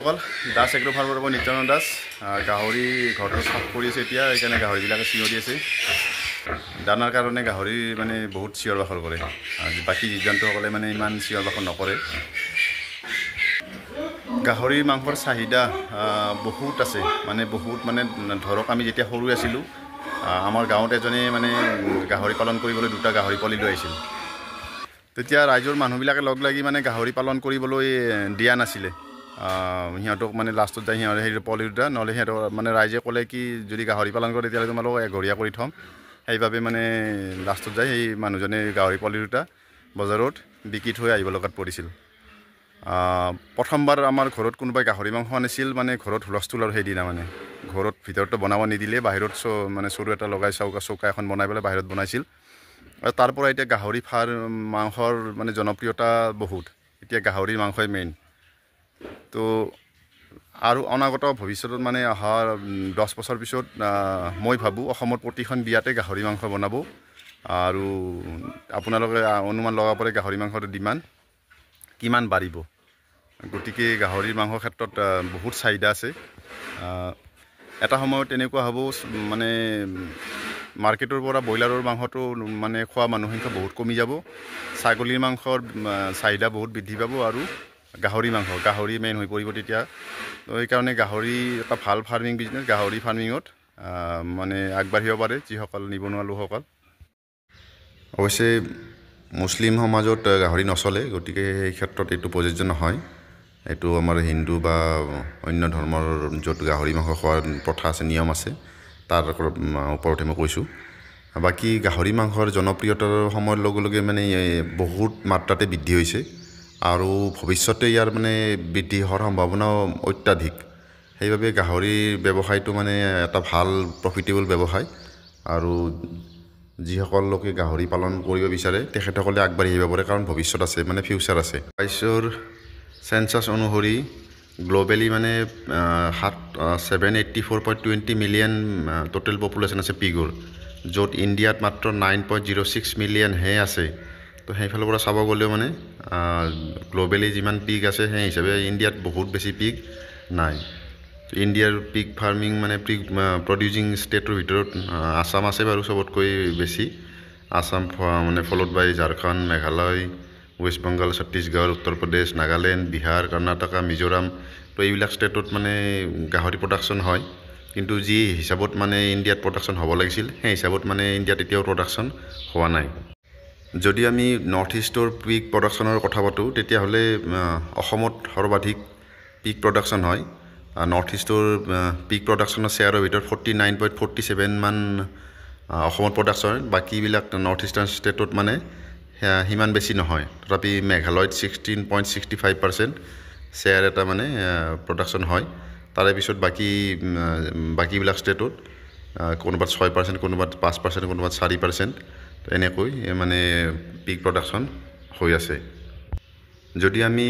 অকল দাস এগ্ৰ ফাৰ্মৰ পৰা নিত্যানন্দ দাস গাহৰি ঘৰটো চাফ কৰি আছে এতিয়া সেইকাৰণে গাহৰিবিলাকে চিঞৰ দি আছে দানাৰ কাৰণে গাহৰি মানে বহুত চিঞৰ বাখৰ কৰে বাকী জীৱ জন্তুসকলে মানে ইমান চিঞৰ বাখৰ নকৰে গাহৰি মাংসৰ চাহিদা বহুত আছে মানে বহুত মানে ধৰক আমি যেতিয়া সৰু আছিলোঁ আমাৰ গাঁৱত এজনে মানে গাহৰি পালন কৰিবলৈ দুটা গাহৰি পোৱালি লৈ আহিছিল তেতিয়া ৰাইজৰ মানুহবিলাকে লগ লাগি মানে গাহৰি পালন কৰিবলৈ দিয়া নাছিলে সিহঁতক মানে লাষ্টত যায় সিহঁতে সেই পোৱালি দুটা নহ'লে সিহঁতৰ মানে ৰাইজে ক'লে কি যদি গাহৰি পালন কৰে তেতিয়াহ'লে তোমালোকক এঘৰীয়া কৰি থ'ম সেইবাবে মানে লাষ্টত যায় সেই মানুহজনে গাহৰি পোৱালি দুটা বজাৰত বিকি থৈ আহিব লগাত পৰিছিল প্ৰথমবাৰ আমাৰ ঘৰত কোনোবাই গাহৰি মাংস আনিছিল মানে ঘৰত হুলস্থুল আৰু সেইদিনা মানে ঘৰত ভিতৰতো বনাব নিদিলে বাহিৰত মানে চৰু এটা লগাই চৌকা এখন বনাই পেলাই বাহিৰত বনাইছিল আৰু তাৰ পৰা এতিয়া গাহৰি মাংসৰ মানে জনপ্ৰিয়তা বহুত এতিয়া গাহৰিৰ মাংসই মেইন তো আৰু অনাগত ভৱিষ্যতত মানে অহা 10 বছৰ পিছত মই ভাবোঁ অসমৰ প্ৰতিখন বিয়াতে গাহৰি মাংস বনাব আৰু আপোনালোকে অনুমান লগাব পাৰে গাহৰি মাংসৰ ডিমাণ্ড কিমান বাঢ়িব গতিকে গাহৰিৰ মাংসৰ ক্ষেত্ৰত বহুত চাহিদা আছে এটা সময়ত তেনেকুৱা হ'ব মানে মাৰ্কেটৰ পৰা ব্ৰইলাৰৰ মাংসটো মানে খোৱা মানুহ সংখ্যা বহুত কমি যাব ছাগলীৰ মাংসৰ চাহিদা বহুত বৃদ্ধি পাব আৰু গাহৰি মেইন হৈ পৰিব তেতিয়া তো সেইকাৰণে গাহৰি এটা ভাল ফাৰ্মিং বিজনেছ গাহৰি ফাৰ্মিঙত মানে আগবাঢ়িব পাৰে যিসকল নিবনুৱা লোকসকল অৱশ্যে মুছলিম সমাজত গাহৰি নচলে গতিকে সেই ক্ষেত্ৰত এইটো প্ৰযোজ্য নহয় এইটো আমাৰ হিন্দু বা অন্য ধৰ্মৰ য'ত গাহৰি মাংস খোৱাৰ প্ৰথা আছে নিয়ম আছে তাৰ ওপৰতে মই কৈছোঁ বাকী গাহৰি মাংসৰ জনপ্ৰিয়তাৰ সময়ৰ লগে লগে মানে বহুত মাত্ৰাতে বৃদ্ধি হৈছে আৰু ভৱিষ্যতে ইয়াৰ মানে বৃদ্ধি হোৱাৰ সম্ভাৱনাও অত্যাধিক সেইবাবে গাহৰিৰ ব্যৱসায়টো মানে এটা ভাল প্ৰফিটেবল ব্যৱসায় আৰু যিসকল লোকে গাহৰি পালন কৰিব বিচাৰে তেখেতসকলে আগবাঢ়ি আহিব পাৰে কাৰণ ভৱিষ্যত আছে মানে ফিউচাৰ আছে 22ৰ সেন্সাস অনুসৰি গ্লোবেলি মানে 784.20 মিলিয়ন টোটেল পপুলেশ্যন আছে পিগৰ য'ত ইণ্ডিয়াত মাত্ৰ 9.06 মিলিয়নহে আছে তো সেইফালৰ পৰা চাব গ'লেও মানে গ্লোবেলি যিমান পিগ আছে সেই হিচাপে ইণ্ডিয়াত বহুত বেছি পিগ নাই ইণ্ডিয়াৰ পিগ ফাৰ্মিং মানে পিগ প্ৰডিউচিং ষ্টেটৰ ভিতৰত আসাম আছে বাৰু চবতকৈ বেছি আসাম মানে ফলোড বাই ঝাৰখণ্ড মেঘালয় ৱেষ্ট বেংগল ছত্তীশগড় উত্তৰ প্ৰদেশ নাগালেণ্ড বিহাৰ কৰ্ণাটকা মিজোৰাম তো এইবিলাক ষ্টেটত মানে গাহৰি প্ৰডাকশ্যন হয় কিন্তু যি হিচাপত মানে ইণ্ডিয়াত প্ৰডাকশ্যন হ'ব লাগিছিল সেই হিচাপত মানে ইণ্ডিয়াত এতিয়াও প্ৰডাকশ্যন হোৱা নাই যদি আমি নৰ্থ ইষ্টৰ পিগ প্ৰডাকশ্যনৰ কথা পাতোঁ তেতিয়াহ'লে অসমত সৰ্বাধিক পিগ প্ৰডাকশ্যন হয় নৰ্থ ইষ্টৰ পিগ প্ৰডাকশ্যনৰ শ্বেয়াৰৰ ভিতৰত 49.47 মান অসমত প্ৰডাকশ্যন বাকীবিলাক নৰ্থ ইষ্টাৰ্ণ ষ্টেটত মানে সিমান বেছি নহয় তথাপি মেঘালয়ত 16.65% শ্বেয়াৰ এটা মানে প্ৰডাকশ্যন হয় তাৰে পিছত বাকীবিলাক ষ্টেটত কোনোবাত 6% কোনোবাত 5% কোনোবাত 4% এনেকৈ মানে পিগ প্ৰডাকশ্যন হৈ আছে যদি আমি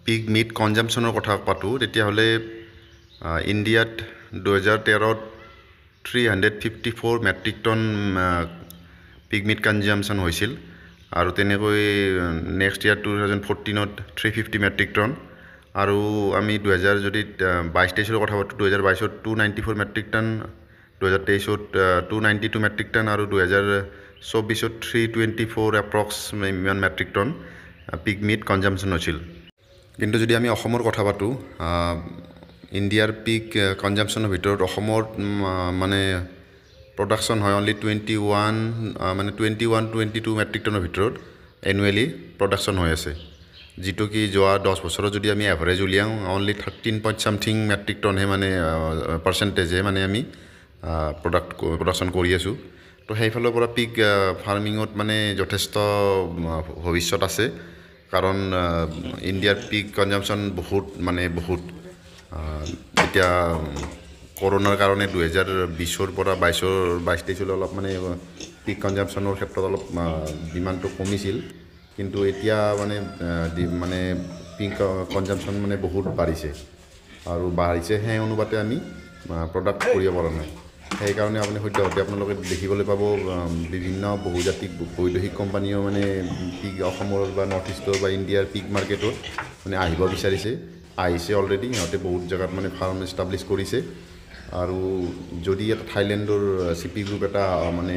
পিগ মিট কনজাম্পশ্যনৰ কথা পাতোঁ তেতিয়াহ'লে ইণ্ডিয়াত 2013ত 354 মেট্ৰিক টন পিগ মিট কনজাম্পশ্যন হৈছিল আৰু তেনেকৈ নেক্সট ইয়াৰ 2014ত 350 মেট্ৰিক টন আৰু আমি 2000 যদি 22-23ৰ কথা পাতোঁ 2022ত 294 মেট্ৰিক টন 2023ত 292 মেট্ৰিক টন আৰু 2024ত 324 এপ্ৰক্স ইমান মেট্ৰিক টন পিগ মিট কনজাম্পশ্যন হৈছিল কিন্তু যদি আমি অসমৰ কথা পাতোঁ ইণ্ডিয়াৰ পিগ কনজাম্পশ্যনৰ ভিতৰত অসমৰ মানে প্ৰডাকশ্যন হয় অনলি 22 মেট্ৰিক টনৰ ভিতৰত এনুৱেলি প্ৰডাকশ্যন হৈ আছে যিটো কি যোৱা 10 বছৰত যদি আমি এভাৰেজ উলিয়াওঁ অনলি 13.something মেট্ৰিক টনহে মানে পাৰ্চেণ্টেজহে মানে আমি প্ৰডাকশ্যন কৰি আছোঁ তো সেইফালৰ পৰা পিগ ফাৰ্মিঙত মানে যথেষ্ট ভৱিষ্যত আছে কাৰণ ইণ্ডিয়াৰ পিগ কনজাম্পশ্যন বহুত এতিয়া কৰোনাৰ কাৰণে 2020ৰ পৰা 22-23 অলপ মানে পিগ কনজাম্পশ্যনৰ ক্ষেত্ৰত অলপ ডিমাণ্ডটো কমিছিল কিন্তু এতিয়া মানে পিগ কনজাম্পশ্যন মানে বহুত বাঢ়িছে আৰু বাঢ়িছে সেই অনুপাতে আমি প্ৰডাক্ট কৰিব পৰা নাই সেইকাৰণে আপুনি সদ্যহতে আপোনালোকে দেখিবলৈ পাব বিভিন্ন বহুজাতিক বৈদেশিক কোম্পানীও মানে পিগ অসমৰ বা নৰ্থ ইষ্টৰ বা ইণ্ডিয়াৰ পিগ মাৰ্কেটত মানে আহিব বিচাৰিছে আহিছে অলৰেডি সিহঁতে বহুত জেগাত মানে ফাৰ্ম এষ্টাব্লিছ কৰিছে আৰু যদি এটা থাইলেণ্ডৰ CP গ্ৰুপ এটা মানে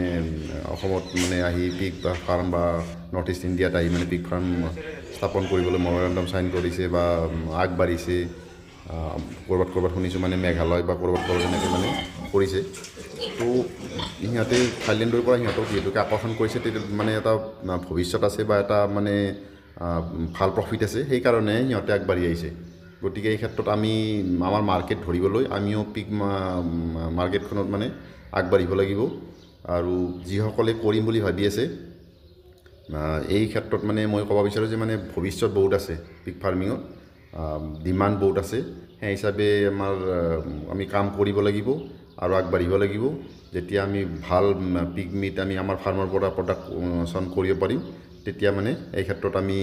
অসমত মানে আহি পিক বা ফাৰ্ম বা নৰ্থ ইষ্ট ইণ্ডিয়াত আহি মানে পিক ফাৰ্ম স্থাপন কৰিবলৈ মেমৰেণ্ডাম চাইন কৰিছে বা আগবাঢ়িছে ক'ৰবাত শুনিছোঁ মানে মেঘালয় বা ক'ৰবাত এনেকৈ মানে কৰিছে তো সিহঁতে থাইলেণ্ডৰ পৰা সিহঁতক যিহেতুকে আকৰ্ষণ কৰিছে তেতিয়া মানে এটা ভৱিষ্যত আছে বা এটা মানে ভাল প্ৰফিট আছে সেইকাৰণে সিহঁতে আগবাঢ়ি আহিছে গতিকে এই ক্ষেত্ৰত আমি আমাৰ মাৰ্কেট ধৰিবলৈ আমিও পিক মাৰ্কেটখনত মানে আগবাঢ়িব লাগিব আৰু যিসকলে কৰিম বুলি ভাবি আছে এই ক্ষেত্ৰত মানে মই ক'ব বিচাৰোঁ যে মানে ভৱিষ্যত বহুত আছে পিক ফাৰ্মিঙত ডিমাণ্ড বহুত আছে সেই হিচাপে আমি কাম কৰিব লাগিব আৰু আগবাঢ়িব লাগিব যেতিয়া আমি ভাল পিক মিট আমি আমাৰ ফাৰ্মৰ পৰা প্ৰডাকশ্যন কৰিব পাৰিম তেতিয়া মানে এই ক্ষেত্ৰত আমি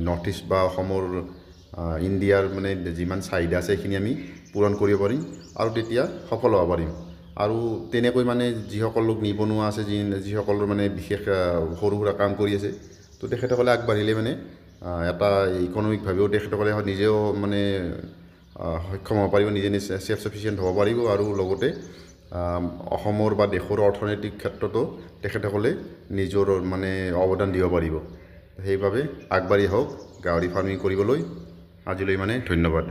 নৰ্থ ইষ্ট বা অসমৰ ইণ্ডিয়াৰ মানে যিমান চাহিদা আছে সেইখিনি আমি পূৰণ কৰিব পাৰিম আৰু তেতিয়া সফল হ'ব পাৰিম আৰু তেনেকৈ মানে যিসকল লোক নিবনুৱা আছে যিসকলৰ মানে বিশেষ সৰু সুৰা কাম কৰি আছে তো তেখেতসকলে আগবাঢ়িলে মানে এটা ইকনমিকভাৱেও তেখেতসকলে নিজেও মানে সক্ষম হ'ব পাৰিব নিজে চেল্ফ চাফিচিয়েণ্ট হ'ব পাৰিব আৰু লগতে অসমৰ বা দেশৰ অৰ্থনৈতিক ক্ষেত্ৰতো তেখেতসকলে নিজৰ মানে অৱদান দিব পাৰিব সেইবাবে আগবাঢ়ি হওক গাহৰি ফাৰ্মিং কৰিবলৈ আজিলৈ মানে ধন্যবাদ